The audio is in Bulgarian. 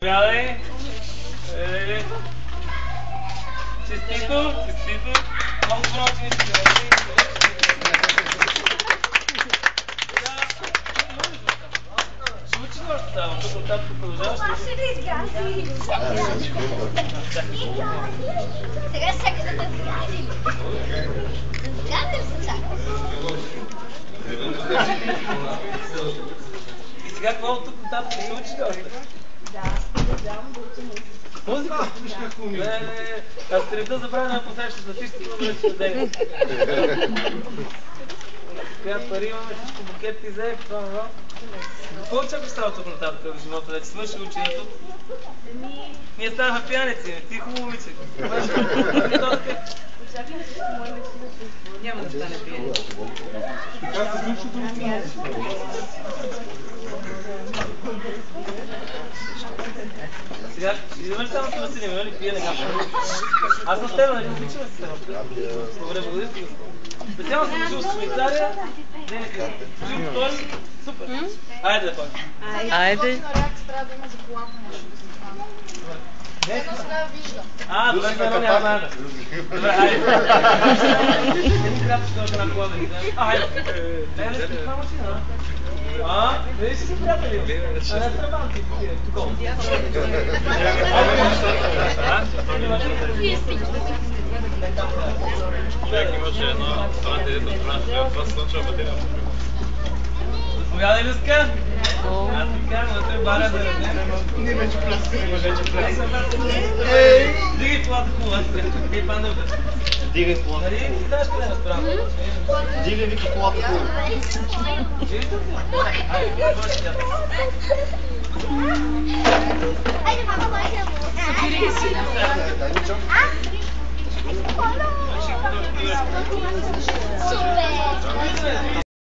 Здравей! Честито! Честито! Много прочни си дойде! Ще учи ли още само? Тук оттатък продължаваш ли? Ще ли изгази? Сега всяка да ме изгази. Изгази се чака. И сега какво от тук нататък ще учи ли още? Да, ще дам да учим. Музика? Не. Аз сутринта забравя да ме посрещаш на чисто, но вече ще дадем. Коя пари имаме, всичко букет ти взе, това това. Какво очакваш става тук нататък в живота? Да ти свърши ученето? Ние станахме пияници, ти хубаво момиче. Очаквам се, че моят няма да стане пиянец. Как се случва това? Сега, имаш само да се нали пие на капа? Аз съм с теб, нали обичам да се става? Добре, благодаря ти. Специално съм учил с Швейцария. Учил втори. Супер. Айде да пак. Айде. Трябва да има за колата нещо да се стане. Добре, това няма да. Добре, айде. Един кратко ще една кола да ги дадем. Айде. Не, не, това машина, виж си приятели. А не тръбанти. Тук. Човек имаше едно страна, дето спрашва, това слънчева батерия. Заповядай, Люска. Аз ти казвам, да той баря да раде. Не вече пляскаме, вече пляскаме. Дигай колата хубава. Ей, пандълка. Дигай колата. Нали ти знаеш къде е разправа? Дигай Вики колата хубава. Айде, мама, майка му. Събери си. Супер.